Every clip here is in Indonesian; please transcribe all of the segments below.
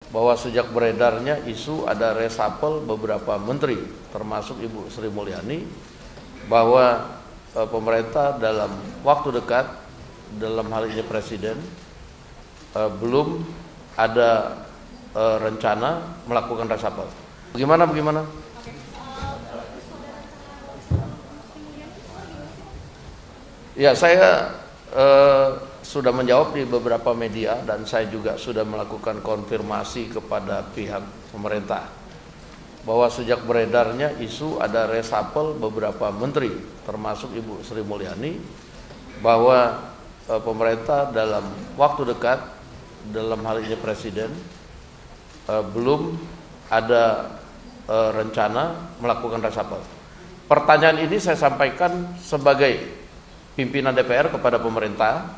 bahwa sejak beredarnya isu ada reshuffle beberapa menteri, termasuk Ibu Sri Mulyani, bahwa pemerintah dalam waktu dekat, dalam hal ini Presiden, belum ada rencana melakukan reshuffle. Bagaimana? Ya, saya sudah menjawab di beberapa media dan saya juga sudah melakukan konfirmasi kepada pihak pemerintah bahwa sejak beredarnya isu ada reshuffle beberapa menteri, termasuk Ibu Sri Mulyani, bahwa pemerintah dalam waktu dekat, dalam hal ini Presiden, belum ada rencana melakukan reshuffle. Pertanyaan ini saya sampaikan sebagai pimpinan DPR kepada pemerintah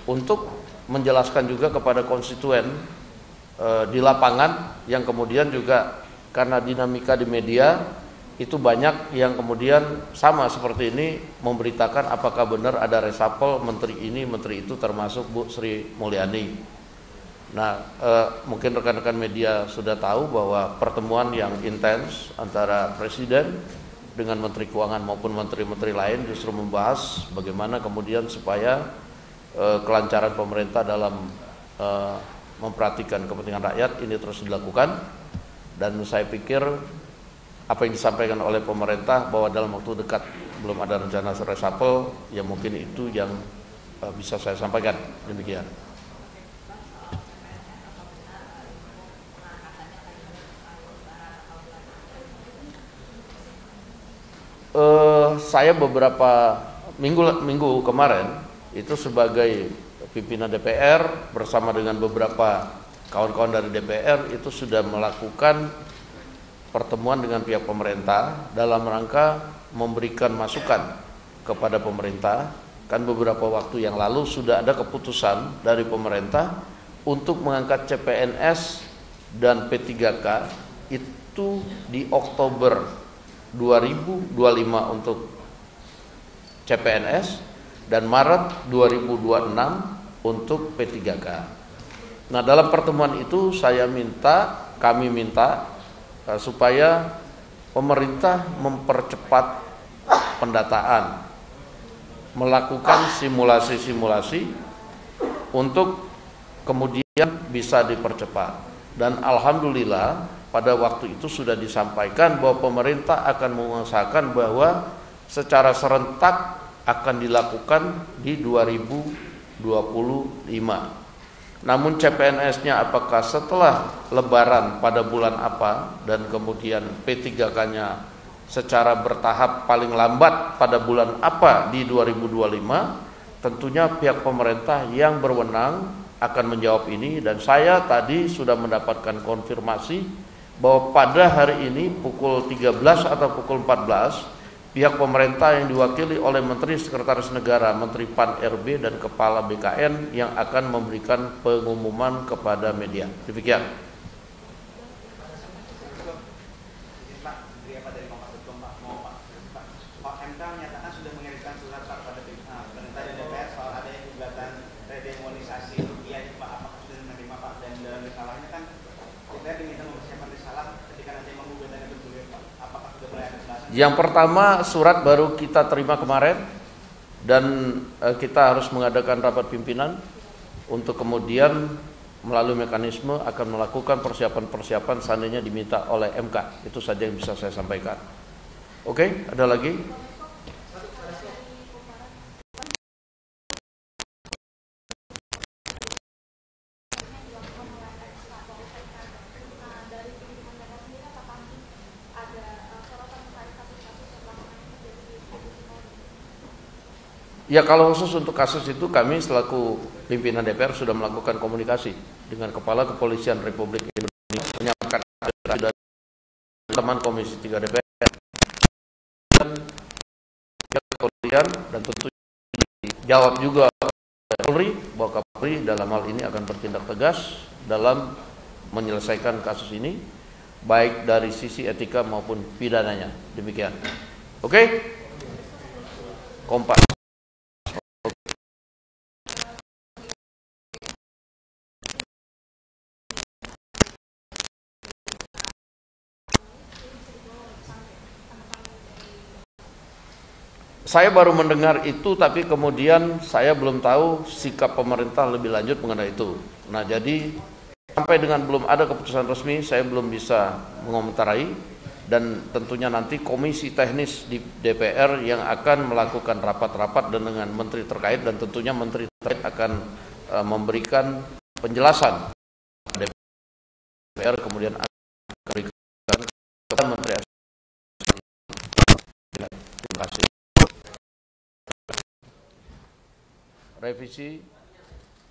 untuk menjelaskan juga kepada konstituen di lapangan, yang kemudian juga karena dinamika di media itu banyak yang kemudian sama seperti ini memberitakan apakah benar ada reshuffle menteri ini, menteri itu, termasuk Bu Sri Mulyani. Nah, mungkin rekan-rekan media sudah tahu bahwa pertemuan yang intens antara Presiden dengan Menteri Keuangan maupun menteri-menteri lain justru membahas bagaimana kemudian supaya kelancaran pemerintah dalam memperhatikan kepentingan rakyat ini terus dilakukan. Dan saya pikir apa yang disampaikan oleh pemerintah bahwa dalam waktu dekat belum ada rencana reshuffle, ya mungkin itu yang bisa saya sampaikan. Demikian. Saya beberapa minggu kemarin itu sebagai pimpinan DPR bersama dengan beberapa kawan-kawan dari DPR itu sudah melakukan pertemuan dengan pihak pemerintah dalam rangka memberikan masukan kepada pemerintah. Kan beberapa waktu yang lalu sudah ada keputusan dari pemerintah untuk mengangkat CPNS dan P3K itu di Oktober 2025 untuk CPNS dan Maret 2026 untuk P3K. Nah, dalam pertemuan itu kami minta supaya pemerintah mempercepat pendataan, melakukan simulasi-simulasi untuk kemudian bisa dipercepat. Dan alhamdulillah pada waktu itu sudah disampaikan bahwa pemerintah akan mengusahakan bahwa secara serentak akan dilakukan di 2025. Namun CPNS-nya apakah setelah Lebaran pada bulan apa dan kemudian P3K-nya secara bertahap paling lambat pada bulan apa di 2025, tentunya pihak pemerintah yang berwenang akan menjawab ini. Dan saya tadi sudah mendapatkan konfirmasi bahwa pada hari ini pukul 13 atau pukul 14 pihak pemerintah yang diwakili oleh Menteri Sekretaris Negara, Menteri Pan-RB dan Kepala BKN yang akan memberikan pengumuman kepada media. Demikian. Yang pertama, surat baru kita terima kemarin dan kita harus mengadakan rapat pimpinan untuk kemudian melalui mekanisme akan melakukan persiapan-persiapan seandainya diminta oleh MK. Itu saja yang bisa saya sampaikan. Oke, ada lagi? Ya, kalau khusus untuk kasus itu kami selaku pimpinan DPR sudah melakukan komunikasi dengan Kepala Kepolisian Republik Indonesia, menyampaikan dari teman Komisi 3 DPR dan kepolisian, dan tentu dijawab juga Polri bahwa Kapolri dalam hal ini akan bertindak tegas dalam menyelesaikan kasus ini baik dari sisi etika maupun pidananya. Demikian. Oke? Kompak. Saya baru mendengar itu, tapi kemudian saya belum tahu sikap pemerintah lebih lanjut mengenai itu. Nah, jadi sampai dengan belum ada keputusan resmi, saya belum bisa mengomentari, dan tentunya nanti komisi teknis di DPR yang akan melakukan rapat-rapat dengan menteri terkait, dan tentunya menteri terkait akan memberikan penjelasan DPR, kemudian akan diberikan kepada menteri. Terima kasih. Revisi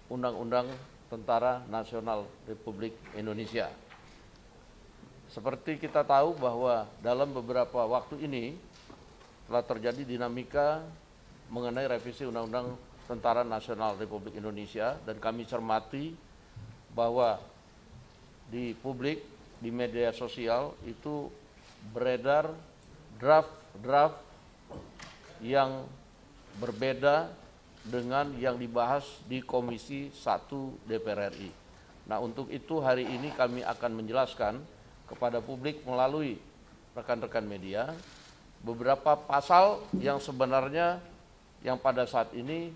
Undang-Undang Tentara Nasional Republik Indonesia. Seperti kita tahu bahwa dalam beberapa waktu ini telah terjadi dinamika mengenai revisi Undang-Undang Tentara Nasional Republik Indonesia, dan kami cermati bahwa di publik, di media sosial itu beredar draft-draft yang berbeda dengan yang dibahas di Komisi 1 DPR RI. Nah, untuk itu hari ini kami akan menjelaskan kepada publik melalui rekan-rekan media beberapa pasal yang sebenarnya yang pada saat ini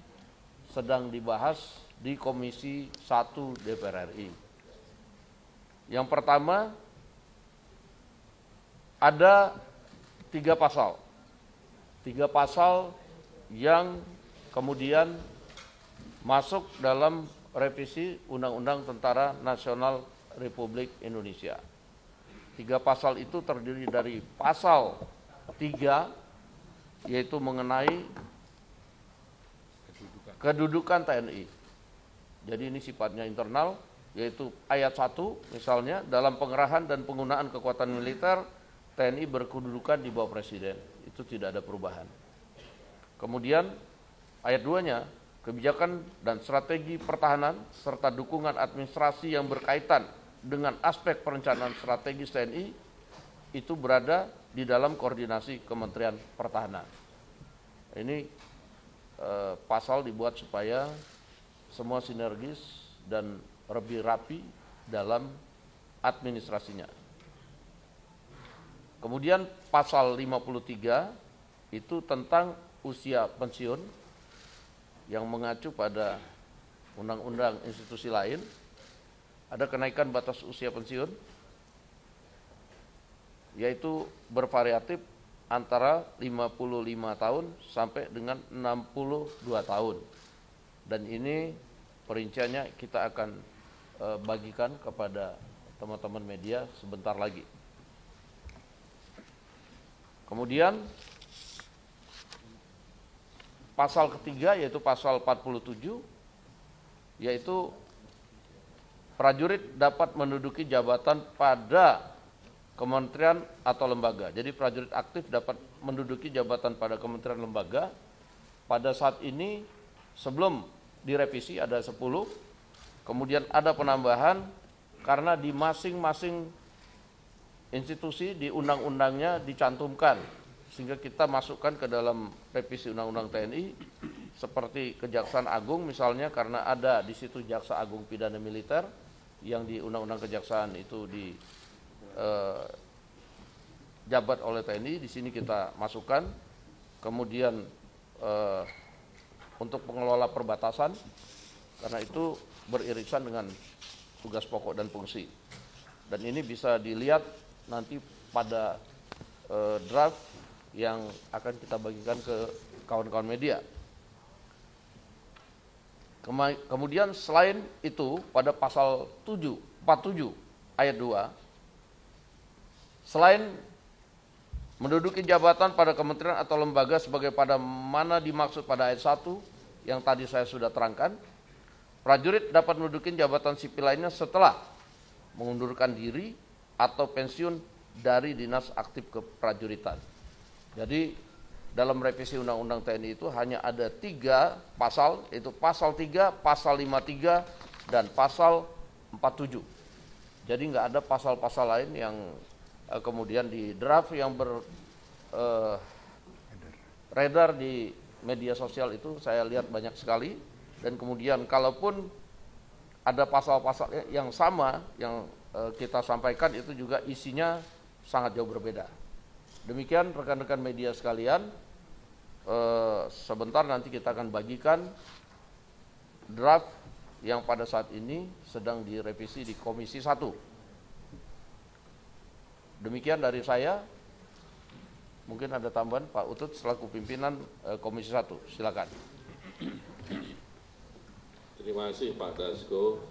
sedang dibahas di Komisi 1 DPR RI. Yang pertama, ada 3 pasal. 3 pasal yang kemudian masuk dalam revisi Undang-Undang Tentara Nasional Republik Indonesia. 3 pasal itu terdiri dari pasal 3, yaitu mengenai kedudukan TNI. Jadi ini sifatnya internal, yaitu ayat 1 misalnya, dalam pengerahan dan penggunaan kekuatan militer, TNI berkedudukan di bawah Presiden. Itu tidak ada perubahan. Kemudian ayat 2-nya, kebijakan dan strategi pertahanan serta dukungan administrasi yang berkaitan dengan aspek perencanaan strategis TNI itu berada di dalam koordinasi Kementerian Pertahanan. Ini pasal dibuat supaya semua sinergis dan lebih rapi dalam administrasinya. Kemudian pasal 53 itu tentang usia pensiun yang mengacu pada undang-undang institusi lain. Ada kenaikan batas usia pensiun, yaitu bervariatif antara 55 tahun sampai dengan 62 tahun. Dan ini perinciannya kita akan bagikan kepada teman-teman media sebentar lagi. Kemudian pasal ketiga yaitu pasal 47, yaitu prajurit dapat menduduki jabatan pada kementerian atau lembaga. Jadi prajurit aktif dapat menduduki jabatan pada kementerian lembaga. Pada saat ini sebelum direvisi ada 10, kemudian ada penambahan karena di masing-masing institusi di undang-undangnya dicantumkan, sehingga kita masukkan ke dalam revisi Undang-Undang TNI seperti Kejaksaan Agung misalnya, karena ada di situ Jaksa Agung Pidana Militer yang di Undang-Undang Kejaksaan itu jabat oleh TNI, di sini kita masukkan. Kemudian untuk pengelola perbatasan, karena itu beririsan dengan tugas pokok dan fungsi. Dan ini bisa dilihat nanti pada draft yang akan kita bagikan ke kawan-kawan media. Kemudian selain itu pada pasal 47 ayat 2, selain menduduki jabatan pada kementerian atau lembaga sebagai pada mana dimaksud pada ayat 1 yang tadi saya sudah terangkan, prajurit dapat menduduki jabatan sipil lainnya setelah mengundurkan diri atau pensiun dari dinas aktif keprajuritan. Jadi dalam revisi Undang-Undang TNI itu hanya ada 3 pasal, yaitu pasal 3, pasal 53, dan pasal 47. Jadi nggak ada pasal-pasal lain yang kemudian di draft yang beredar di media sosial itu saya lihat banyak sekali. Dan kemudian kalaupun ada pasal-pasal yang sama yang kita sampaikan itu juga isinya sangat jauh berbeda. Demikian rekan-rekan media sekalian, sebentar nanti kita akan bagikan draft yang pada saat ini sedang direvisi di Komisi 1. Demikian dari saya. Mungkin ada tambahan Pak Utut selaku pimpinan Komisi 1. Silakan. Terima kasih Pak Dasko,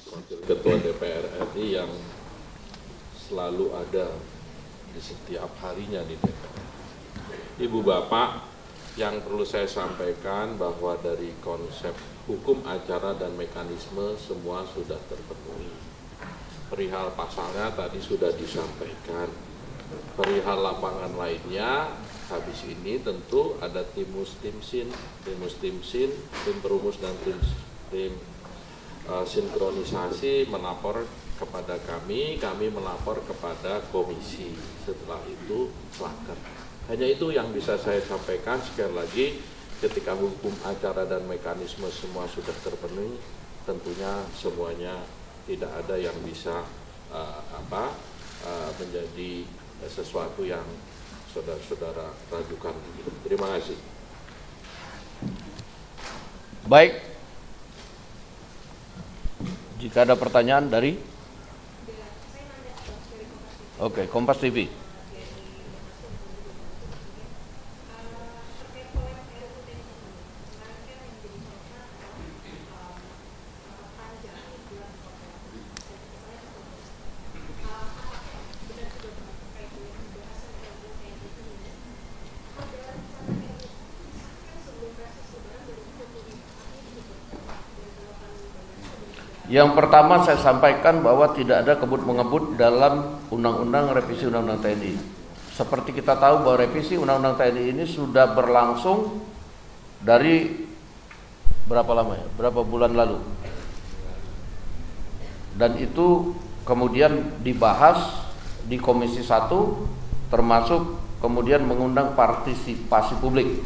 Wakil Ketua DPR RI yang selalu ada di setiap harinya di DPR. Ibu Bapak, yang perlu saya sampaikan bahwa dari konsep hukum acara dan mekanisme semua sudah terpenuhi. Perihal pasalnya tadi sudah disampaikan. Perihal lapangan lainnya, habis ini tentu ada tim Mustimsin, tim perumus dan tim sinkronisasi melapor kepada kami melapor kepada komisi. Setelah itu Slaker. Hanya itu yang bisa saya sampaikan. Sekali lagi, ketika hukum acara dan mekanisme semua sudah terpenuhi, tentunya semuanya tidak ada yang bisa menjadi sesuatu yang saudara-saudara ragukan. Terima kasih. Baik. Jika ada pertanyaan dari Kompas TV. Yang pertama saya sampaikan bahwa tidak ada kebut-mengebut dalam Undang-Undang Revisi Undang-Undang TNI. Seperti kita tahu bahwa revisi Undang-Undang TNI ini sudah berlangsung dari berapa lama ya? Berapa bulan lalu. Dan itu kemudian dibahas di Komisi 1, termasuk kemudian mengundang partisipasi publik.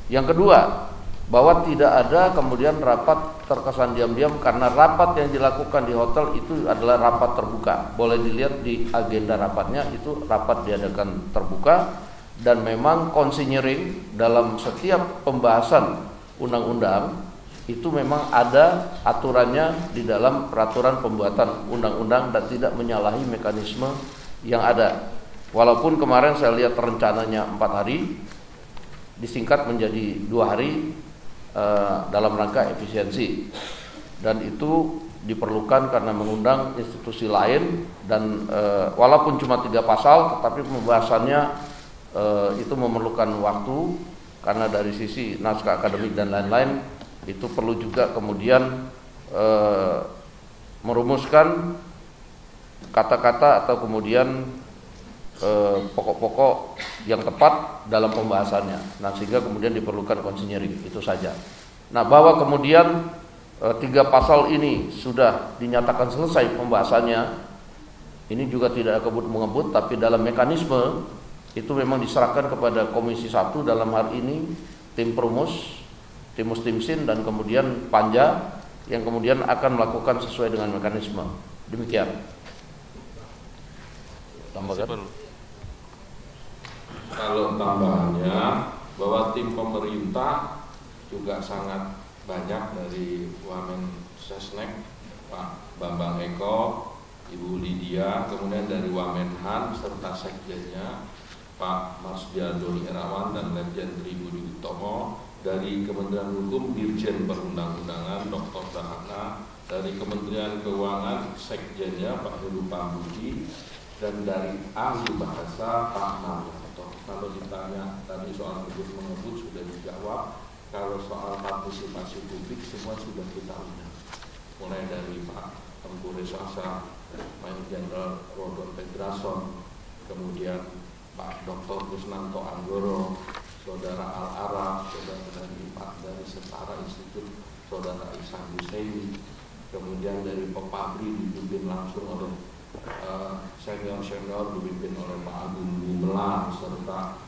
Yang kedua, bahwa tidak ada kemudian rapat terkesan diam-diam, karena rapat yang dilakukan di hotel itu adalah rapat terbuka. Boleh dilihat di agenda rapatnya, itu rapat diadakan terbuka, dan memang konsinyering dalam setiap pembahasan undang-undang itu memang ada aturannya di dalam peraturan pembuatan undang-undang dan tidak menyalahi mekanisme yang ada. Walaupun kemarin saya lihat rencananya 4 hari, disingkat menjadi 2 hari dalam rangka efisiensi, dan itu diperlukan karena mengundang institusi lain, dan walaupun cuma 3 pasal tetapi pembahasannya itu memerlukan waktu karena dari sisi naskah akademik dan lain-lain itu perlu juga kemudian merumuskan kata-kata atau kemudian pokok-pokok yang tepat dalam pembahasannya. Nah, sehingga kemudian diperlukan konsinyering, itu saja. Nah, bahwa kemudian 3 pasal ini sudah dinyatakan selesai pembahasannya, ini juga tidak kebut-mengebut, tapi dalam mekanisme itu memang diserahkan kepada Komisi 1, dalam hal ini tim perumus, tim Mustimsin, dan kemudian Panja yang kemudian akan melakukan sesuai dengan mekanisme. Demikian. Tambahkan. Kalau tambahannya bahwa tim pemerintah juga sangat banyak, dari Wamen Sesnek Pak Bambang Eko, Ibu Lydia, kemudian dari Wamenhan serta sekjennya Pak Marsdiado Irawan dan Letjen Tri Budi Utomo, dari Kementerian Hukum Dirjen Perundang-undangan Dr. Dahana, dari Kementerian Keuangan sekjennya Pak Heru Pambudi, dan dari ahli bahasa Pak Maryanto. Kalau ditanya tadi soal kebut-mengebut sudah dijawab. Kalau soal partisipasi publik semua sudah kita undang, mulai dari Pak Tengku Resasa, Mayor Jenderal Rodon Pedrason, kemudian Pak Dr. Kusnanto Anggoro, Saudara Al-Arab, Saudara dari Setara Institut, Saudara Ihsan Husaini, kemudian dari Pepabri dipimpin langsung oleh senior-senior dipimpin oleh Pak Agung Gumelar, serta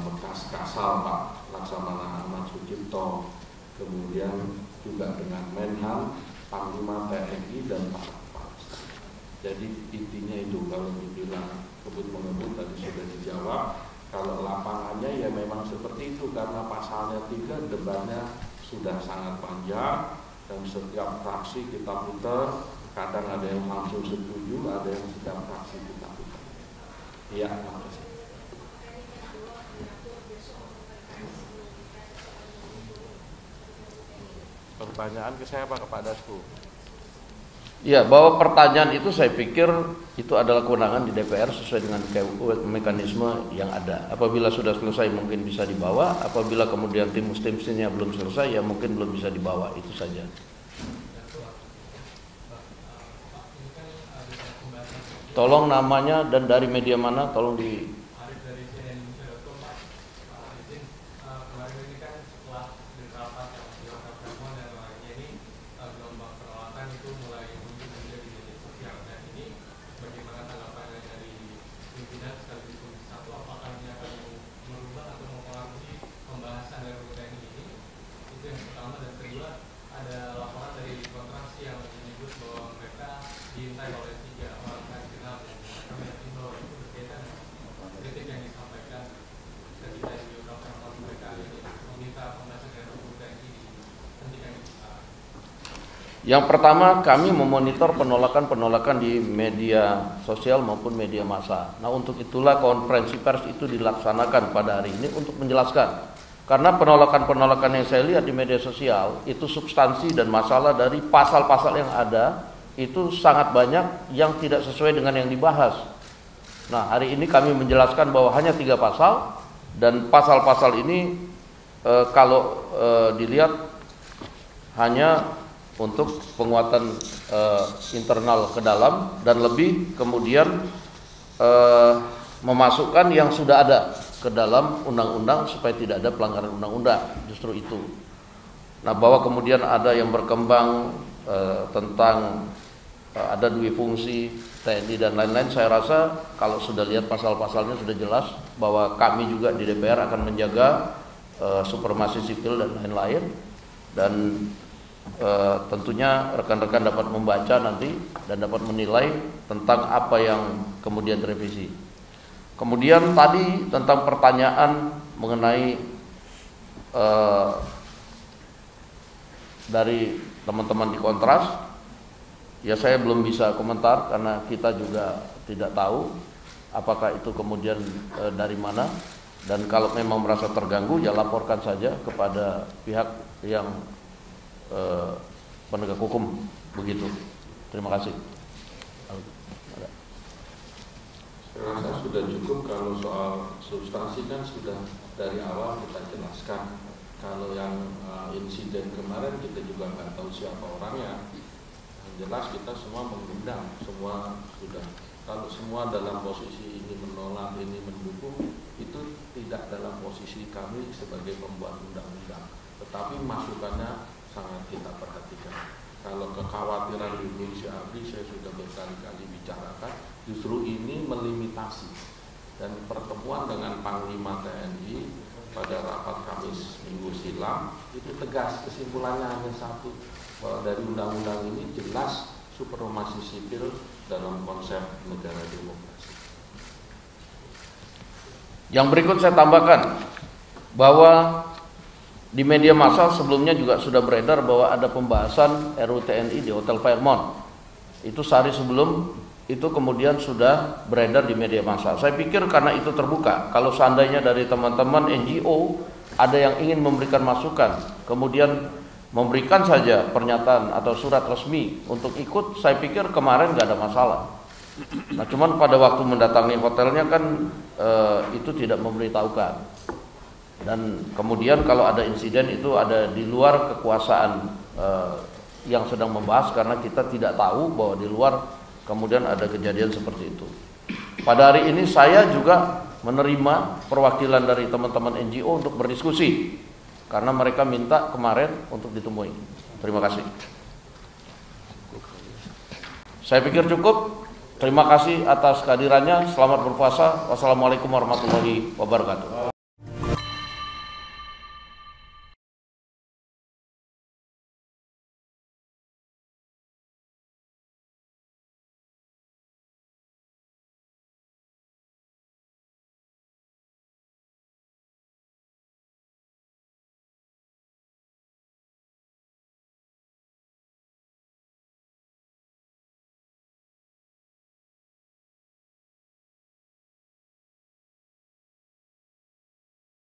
bekas Kasal Pak Laksamana Ahmad Sucipto, kemudian juga dengan Menhan, Panglima TNI, dan Pak. Jadi intinya itu, kalau dibilang kebut-mengebut tadi sudah dijawab. Kalau lapangannya ya memang seperti itu, karena pasalnya 3 debatnya sudah sangat panjang dan setiap fraksi kita putar, kadang ada yang langsung setuju, ada yang setiap fraksi kita putar. Iya, makasih. Pertanyaan ke saya Pak, kepada Dasku. Ya, bahwa pertanyaan itu saya pikir itu adalah kewenangan di DPR sesuai dengan mekanisme yang ada. Apabila sudah selesai mungkin bisa dibawa, apabila kemudian timus-timusnya belum selesai ya mungkin belum bisa dibawa, itu saja. Tolong namanya dan dari media mana, tolong di... Yang pertama, kami memonitor penolakan-penolakan di media sosial maupun media massa. Nah, untuk itulah konferensi pers itu dilaksanakan pada hari ini untuk menjelaskan. Karena penolakan-penolakan yang saya lihat di media sosial itu substansi dan masalah dari pasal-pasal yang ada itu sangat banyak yang tidak sesuai dengan yang dibahas. Nah, hari ini kami menjelaskan bahwa hanya 3 pasal dan pasal-pasal ini kalau dilihat hanya untuk penguatan internal ke dalam dan lebih kemudian memasukkan yang sudah ada ke dalam undang-undang supaya tidak ada pelanggaran undang-undang, justru itu. Nah, bahwa kemudian ada yang berkembang tentang ada dua fungsi TNI dan lain-lain, saya rasa kalau sudah lihat pasal-pasalnya sudah jelas bahwa kami juga di DPR akan menjaga supremasi sipil dan lain-lain, dan tentunya rekan-rekan dapat membaca nanti dan dapat menilai tentang apa yang kemudian direvisi. Kemudian tadi tentang pertanyaan mengenai dari teman-teman di Kontras, ya saya belum bisa komentar karena kita juga tidak tahu apakah itu kemudian dari mana, dan kalau memang merasa terganggu ya laporkan saja kepada pihak yang penegak hukum, begitu. Terima kasih. Saya rasa sudah cukup. Kalau soal substansi kan sudah dari awal kita jelaskan. Kalau yang insiden kemarin kita juga nggak tahu siapa orangnya. Yang jelas kita semua mengundang, semua sudah. Kalau semua dalam posisi ini menolak, ini mendukung, itu tidak dalam posisi kami sebagai pembuat undang-undang. Tetapi masukannya sangat kita perhatikan. Kalau kekhawatiran Indonesia Abri saya sudah berkali-kali bicarakan, justru ini melimitasi. Dan pertemuan dengan Panglima TNI pada rapat Kamis minggu silam itu tegas, kesimpulannya hanya satu, bahwa dari undang-undang ini jelas supremasi sipil dalam konsep negara demokrasi. Yang berikut saya tambahkan bahwa di media massa sebelumnya juga sudah beredar bahwa ada pembahasan RUU TNI di Hotel Fairmont. Itu sehari sebelum itu kemudian sudah beredar di media massa. Saya pikir karena itu terbuka, kalau seandainya dari teman-teman NGO ada yang ingin memberikan masukan, kemudian memberikan saja pernyataan atau surat resmi untuk ikut, saya pikir kemarin nggak ada masalah. Nah, cuman pada waktu mendatangi hotelnya kan itu tidak memberitahukan. Dan kemudian kalau ada insiden itu ada di luar kekuasaan yang sedang membahas, karena kita tidak tahu bahwa di luar kemudian ada kejadian seperti itu. Pada hari ini saya juga menerima perwakilan dari teman-teman NGO untuk berdiskusi, karena mereka minta kemarin untuk ditemui. Terima kasih. Saya pikir cukup. Terima kasih atas kehadirannya. Selamat berpuasa. Wassalamualaikum warahmatullahi wabarakatuh.